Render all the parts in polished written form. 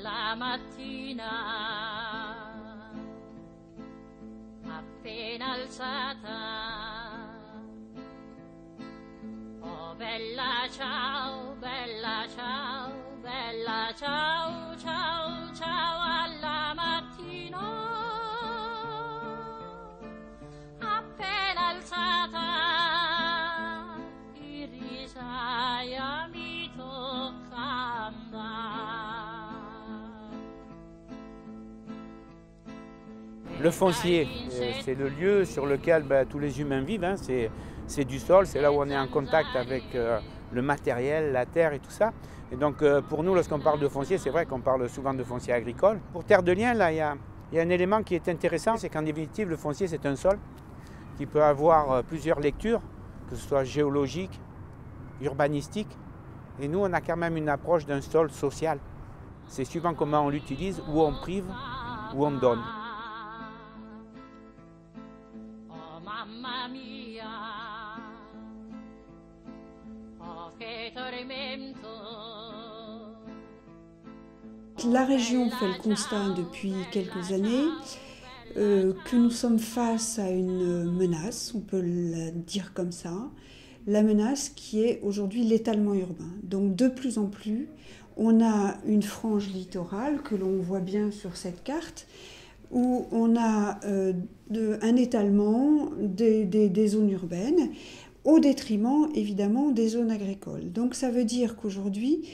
alla mattina, appena alzata, oh bella ciao, bella ciao, bella ciao, ciao, ciao alla mattina, appena alzata, il risaia mi tocca andare. Le foncier, c'est le lieu sur lequel tous les humains vivent, hein. C'est du sol, c'est là où on est en contact avec le matériel, la terre et tout ça. Et donc pour nous, lorsqu'on parle de foncier, c'est vrai qu'on parle souvent de foncier agricole. Pour Terre de Liens, là, il y a un élément qui est intéressant, c'est qu'en définitive, le foncier, c'est un sol qui peut avoir plusieurs lectures, que ce soit géologique, urbanistique. Et nous, on a quand même une approche d'un sol social. C'est suivant comment on l'utilise, où on prive, où on donne. Oh mamma mia, oh che tormento. La région fait le constat depuis quelques années que nous sommes face à une menace, on peut le dire comme ça, la menace qui est aujourd'hui l'étalement urbain. Donc de plus en plus, on a une frange littorale que l'on voit bien sur cette carte, où on a un étalement des zones urbaines, au détriment évidemment des zones agricoles. Donc ça veut dire qu'aujourd'hui,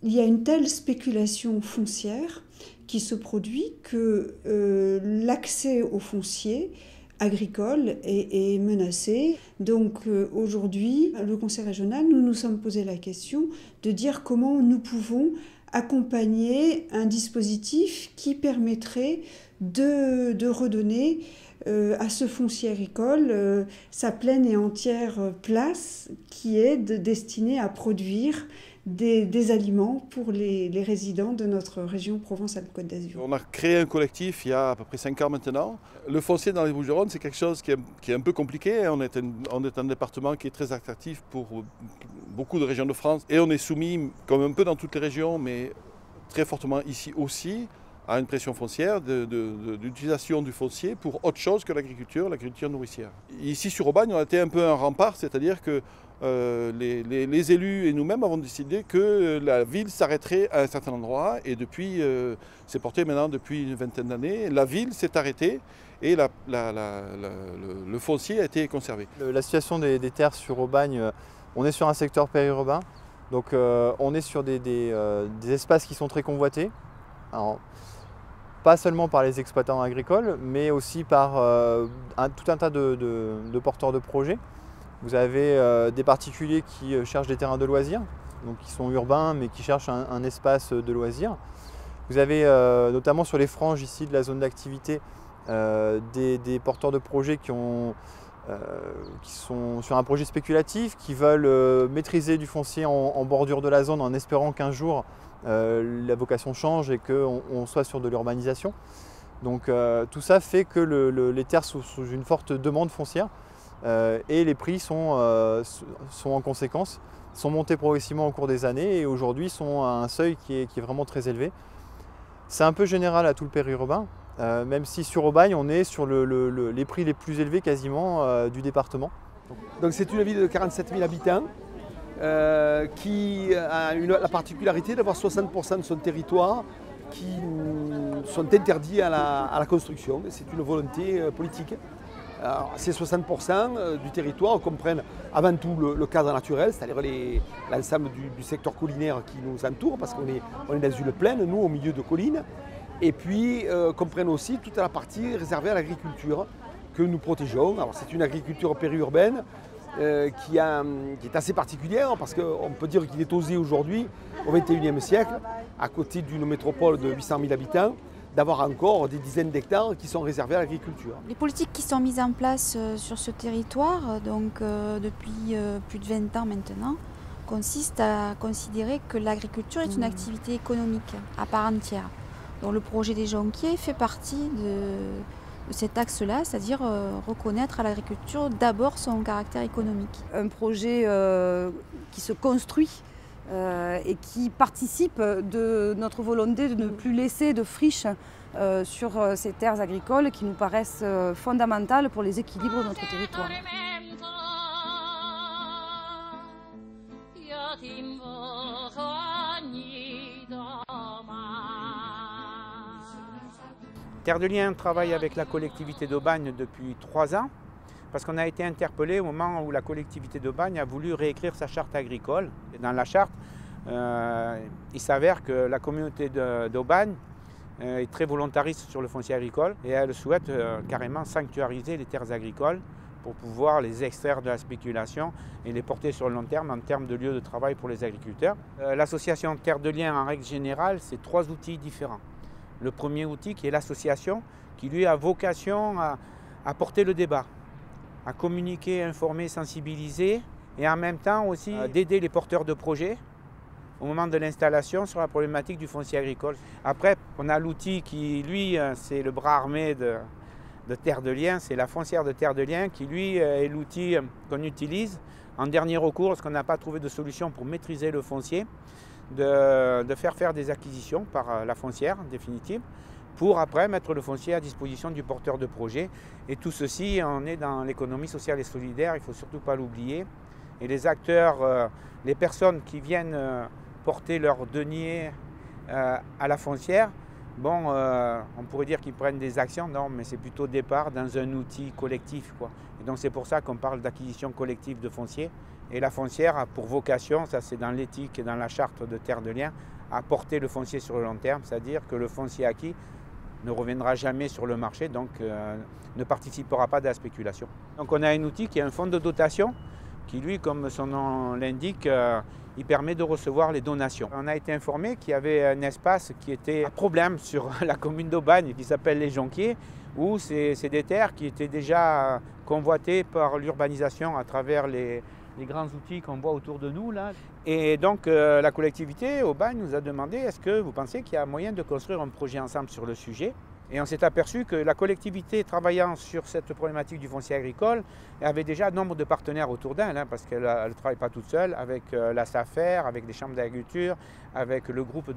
il y a une telle spéculation foncière qui se produit que l'accès au foncier agricole est menacé. Donc aujourd'hui, le Conseil régional, nous nous sommes posé la question de dire comment nous pouvons accompagner un dispositif qui permettrait de redonner à ce foncier agricole sa pleine et entière place qui est destinée à produire des aliments pour les résidents de notre région Provence-Alpes-Côte d'Azur. On a créé un collectif il y a à peu près 5 ans maintenant. Le foncier dans les Bouches-du-Rhône, c'est quelque chose qui est un peu compliqué. On est un département qui est très attractif pour beaucoup de régions de France. Et on est soumis, comme un peu dans toutes les régions, mais très fortement ici aussi, à une pression foncière d'utilisation du foncier pour autre chose que l'agriculture nourricière. Ici sur Aubagne, on a été un peu un rempart, c'est-à-dire que les élus et nous-mêmes avons décidé que la ville s'arrêterait à un certain endroit et depuis, c'est porté maintenant depuis une vingtaine d'années, la ville s'est arrêtée et le foncier a été conservé. La situation des terres sur Aubagne, on est sur un secteur périurbain, donc on est sur des espaces qui sont très convoités. Alors, pas seulement par les exploitants agricoles, mais aussi par tout un tas de porteurs de projets. Vous avez des particuliers qui cherchent des terrains de loisirs, donc qui sont urbains mais qui cherchent un espace de loisirs. Vous avez notamment sur les franges ici de la zone d'activité des porteurs de projets qui sont sur un projet spéculatif, qui veulent maîtriser du foncier en bordure de la zone en espérant qu'un jour la vocation change et qu'on soit sur de l'urbanisation. Donc tout ça fait que les terres sont sous une forte demande foncière. Et les prix sont en conséquence, sont montés progressivement au cours des années et aujourd'hui sont à un seuil qui est vraiment très élevé. C'est un peu général à tout le périurbain, même si sur Aubagne on est sur les prix les plus élevés quasiment du département. Donc c'est une ville de 47 000 habitants qui a la particularité d'avoir 60% de son territoire qui sont interdits à la construction. C'est une volonté politique. Alors, ces 60% du territoire comprennent avant tout le cadre naturel, c'est-à-dire l'ensemble du secteur collinaire qui nous entoure, parce qu'on est dans une plaine, nous, au milieu de collines, et puis comprennent aussi toute la partie réservée à l'agriculture que nous protégeons. Alors c'est une agriculture périurbaine qui est assez particulière, parce qu'on peut dire qu'il est osé aujourd'hui, au XXIe siècle, à côté d'une métropole de 800 000 habitants, d'avoir encore des dizaines d'hectares qui sont réservés à l'agriculture. Les politiques qui sont mises en place sur ce territoire, donc depuis plus de 20 ans maintenant, consistent à considérer que l'agriculture est une activité économique à part entière. Donc le projet des Jonquiers fait partie de cet axe-là, c'est-à-dire reconnaître à l'agriculture d'abord son caractère économique. Un projet qui se construit et qui participe de notre volonté de ne plus laisser de friches sur ces terres agricoles qui nous paraissent fondamentales pour les équilibres de notre territoire. Terre de Liens travaille avec la collectivité d'Aubagne depuis 3 ans parce qu'on a été interpellé au moment où la collectivité d'Aubagne a voulu réécrire sa charte agricole. Et dans la charte, il s'avère que la communauté d'Aubagne est très volontariste sur le foncier agricole et elle souhaite carrément sanctuariser les terres agricoles pour pouvoir les extraire de la spéculation et les porter sur le long terme en termes de lieux de travail pour les agriculteurs. L'association Terre de Liens, en règle générale, c'est 3 outils différents. Le premier outil qui est l'association, qui lui a vocation à porter le débat, à communiquer, informer, sensibiliser et en même temps aussi d'aider les porteurs de projets au moment de l'installation sur la problématique du foncier agricole. Après, on a l'outil qui, lui, c'est le bras armé de Terre de Liens, c'est la foncière de Terre de Liens qui, lui, est l'outil qu'on utilise en dernier recours lorsqu'on n'a pas trouvé de solution pour maîtriser le foncier, de faire des acquisitions par la foncière définitive pour après mettre le foncier à disposition du porteur de projet. Et tout ceci, on est dans l'économie sociale et solidaire, il ne faut surtout pas l'oublier. Et les acteurs, les personnes qui viennent porter leur denier à la foncière, bon, on pourrait dire qu'ils prennent des actions, non, mais c'est plutôt départ dans un outil collectif, quoi. Et donc c'est pour ça qu'on parle d'acquisition collective de foncier. Et la foncière a pour vocation, ça c'est dans l'éthique et dans la charte de Terre de Liens, à porter le foncier sur le long terme, c'est-à-dire que le foncier acquis ne reviendra jamais sur le marché, donc ne participera pas de la spéculation. Donc on a un outil qui est un fonds de dotation, qui lui, comme son nom l'indique, il permet de recevoir les donations. On a été informé qu'il y avait un espace qui était un problème sur la commune d'Aubagne, qui s'appelle les Jonquiers, où c'est des terres qui étaient déjà convoitées par l'urbanisation à travers les grands outils qu'on voit autour de nous là. Et donc la collectivité Aubagne nous a demandé, est-ce que vous pensez qu'il y a moyen de construire un projet ensemble sur le sujet? Et on s'est aperçu que la collectivité travaillant sur cette problématique du foncier agricole avait déjà nombre de partenaires autour d'elle, hein, parce qu'elle ne travaille pas toute seule, avec la SAFER, avec les chambres d'agriculture, avec le groupe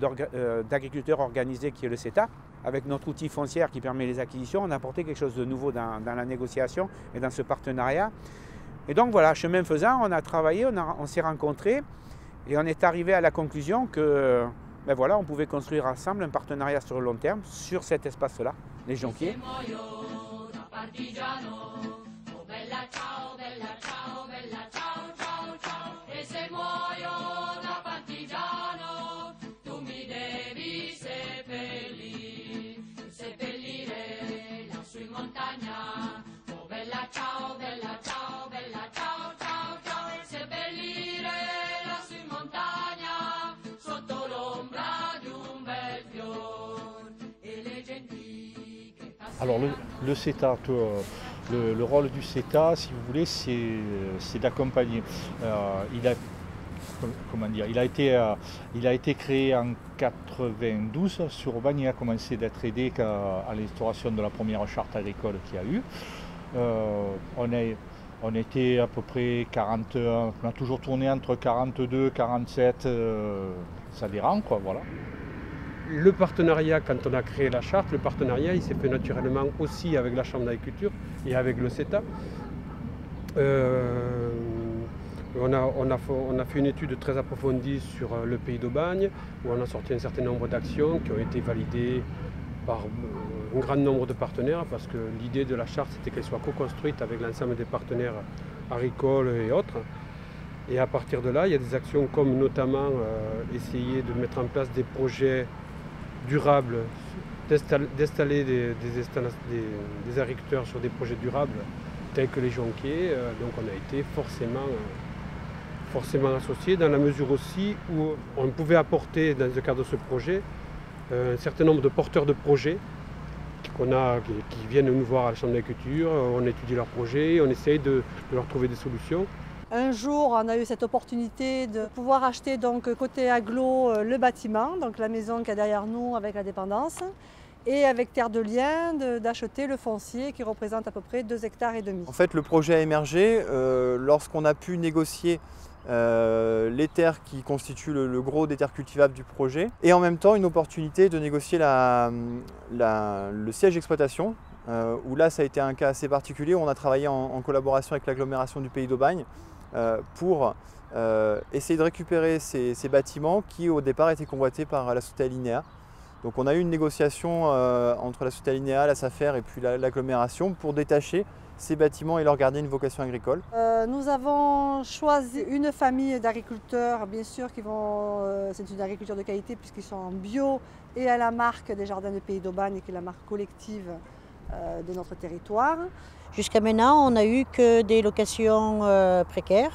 d'agriculteurs organisés qui est le CETA. Avec notre outil foncière qui permet les acquisitions, on a apporté quelque chose de nouveau dans la négociation et dans ce partenariat. Et donc voilà, chemin faisant, on a travaillé, on s'est rencontrés et on est arrivé à la conclusion que ben voilà, on pouvait construire ensemble un partenariat sur le long terme sur cet espace-là, les Jonquiers. Alors le CETA, le rôle du CETA, si vous voulez, c'est d'accompagner. Il a été créé en 92 sur Aubagne. Il a commencé d'être aidé à l'instauration de la première charte agricole qu'il y a eu. On était à peu près 40, on a toujours tourné entre 42, 47, ça dérange quoi, voilà. Le partenariat, quand on a créé la charte, le partenariat il s'est fait naturellement aussi avec la Chambre d'agriculture et avec le CETA. On a fait une étude très approfondie sur le pays d'Aubagne, où on a sorti un certain nombre d'actions qui ont été validées par un grand nombre de partenaires, parce que l'idée de la charte, c'était qu'elle soit co-construite avec l'ensemble des partenaires agricoles et autres. Et à partir de là, il y a des actions comme notamment essayer de mettre en place des projets durables, d'installer des agriculteurs sur des projets durables tels que les Jonquiers. Donc on a été forcément associés dans la mesure aussi où on pouvait apporter dans le cadre de ce projet un certain nombre de porteurs de projets qui viennent nous voir à la Chambre d'agriculture, on étudie leurs projets, on essaye de leur trouver des solutions. Un jour, on a eu cette opportunité de pouvoir acheter donc côté agglo le bâtiment, donc la maison qu'il y a derrière nous avec la dépendance, et avec Terre de Liens d'acheter le foncier qui représente à peu près 2,5 hectares. En fait, le projet a émergé lorsqu'on a pu négocier les terres qui constituent le gros des terres cultivables du projet, et en même temps une opportunité de négocier le siège d'exploitation, où là ça a été un cas assez particulier, où on a travaillé en collaboration avec l'agglomération du Pays d'Aubagne pour essayer de récupérer ces bâtiments qui au départ étaient convoités par la société Alinéa. Donc on a eu une négociation entre la société Alinéa, la SAFER et puis l'agglomération pour détacher ces bâtiments et leur garder une vocation agricole. Nous avons choisi une famille d'agriculteurs, bien sûr, c'est une agriculture de qualité puisqu'ils sont en bio et à la marque des Jardins du Pays d'Aubagne, qui est la marque collective de notre territoire. Jusqu'à maintenant, on n'a eu que des locations précaires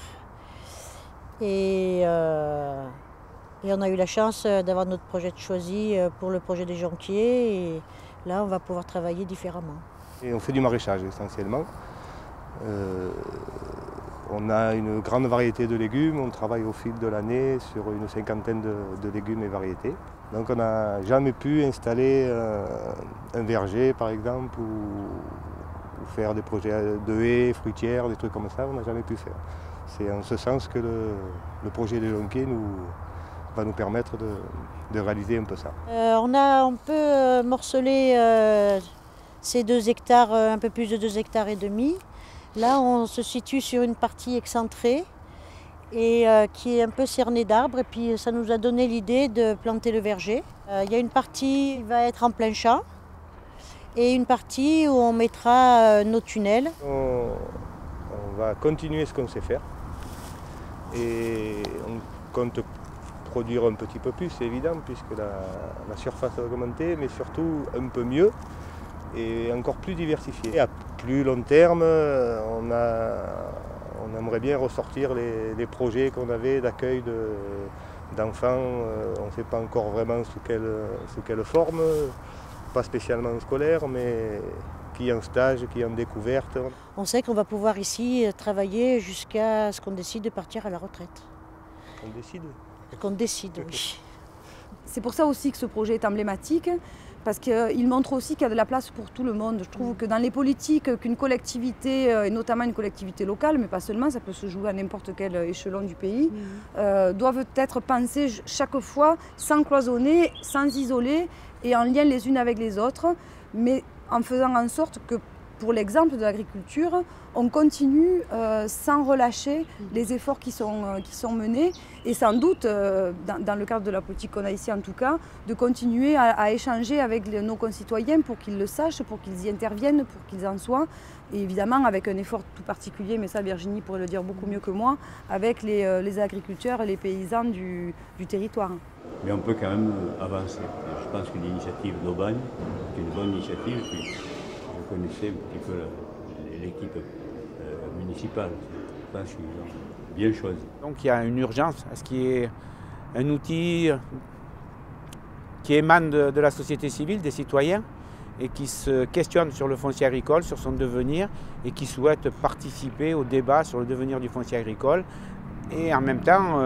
et on a eu la chance d'avoir notre projet choisi pour le projet des jonquiers et là, on va pouvoir travailler différemment. Et on fait du maraîchage essentiellement. On a une grande variété de légumes, on travaille au fil de l'année sur une cinquantaine de légumes et variétés. Donc on n'a jamais pu installer un verger par exemple ou faire des projets de haies, fruitières, des trucs comme ça, on n'a jamais pu faire. C'est en ce sens que le projet des jonquiers va nous permettre de réaliser un peu ça. On a un peu morcelé ces 2 hectares, un peu plus de 2,5 hectares. Là, on se situe sur une partie excentrée et qui est un peu cernée d'arbres. Et puis, ça nous a donné l'idée de planter le verger. Il y a une partie qui va être en plein champ et une partie où on mettra nos tunnels. On va continuer ce qu'on sait faire et on compte produire un petit peu plus, c'est évident, puisque la surface a augmenté, mais surtout un peu mieux et encore plus diversifié. Et à plus long terme, on aimerait bien ressortir les projets qu'on avait d'accueil d'enfants. On ne sait pas encore vraiment sous quelle forme, pas spécialement scolaire, mais qui est en stage, qui est en découverte. On sait qu'on va pouvoir ici travailler jusqu'à ce qu'on décide de partir à la retraite. On décide ? Qu'on décide, oui. C'est pour ça aussi que ce projet est emblématique, parce qu'il montre aussi qu'il y a de la place pour tout le monde. Je trouve que dans les politiques, qu'une collectivité, et notamment une collectivité locale, mais pas seulement, ça peut se jouer à n'importe quel échelon du pays, doivent être pensées chaque fois sans cloisonner, sans isoler et en lien les unes avec les autres, mais en faisant en sorte que, pour l'exemple de l'agriculture, on continue sans relâcher les efforts qui sont menés et sans doute, dans le cadre de la politique qu'on a ici en tout cas, de continuer à échanger avec nos concitoyens pour qu'ils le sachent, pour qu'ils y interviennent, pour qu'ils en soient. Et évidemment avec un effort tout particulier, mais ça Virginie pourrait le dire beaucoup mieux que moi, avec les agriculteurs et les paysans du territoire. Mais on peut quand même avancer. Je pense qu'une initiative d'Aubagne est une bonne initiative. Je connaissais un petit peu l'équipe municipale. Je pense qu'ils ont bien choisi. Donc il y a une urgence à ce qu'il y ait un outil qui émane de la société civile, des citoyens, et qui se questionnent sur le foncier agricole, sur son devenir, et qui souhaitent participer au débat sur le devenir du foncier agricole, et en même temps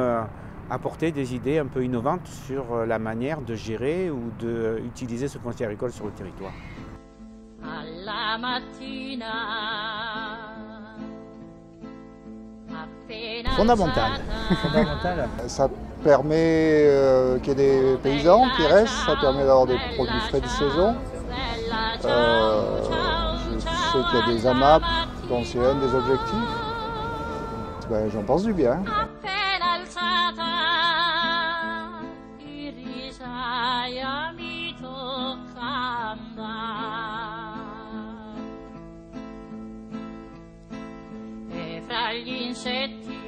apporter des idées un peu innovantes sur la manière de gérer ou d'utiliser ce foncier agricole sur le territoire. Alla mattina, appena Fondamental. Fondamental. Ça permet qu'il y ait des paysans qui restent, ça permet d'avoir des produits frais de saison. Je sais qu'il y a des AMAP dont c'est un des objectifs. Ben, j'en pense du bien. appena alzata, il risaia mi tocca andare. E fra gli insetti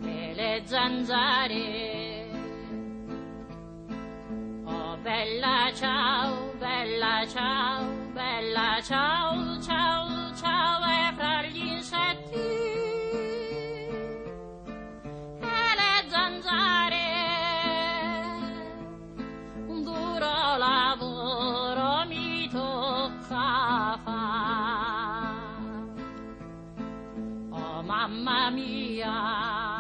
e le zanzare, oh bella ciao, bella ciao, bella ciao, ciao, ciao, e fra gli insetti e le zanzare un duro lavoro mi tocca fare. Oh mamma mia,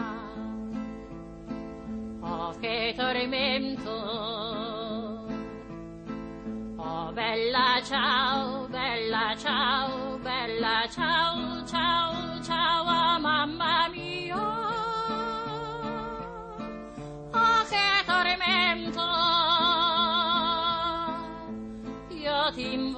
oh che tormento. Oh bella ciao, bella ciao, bella ciao, ciao, ciao, amare. in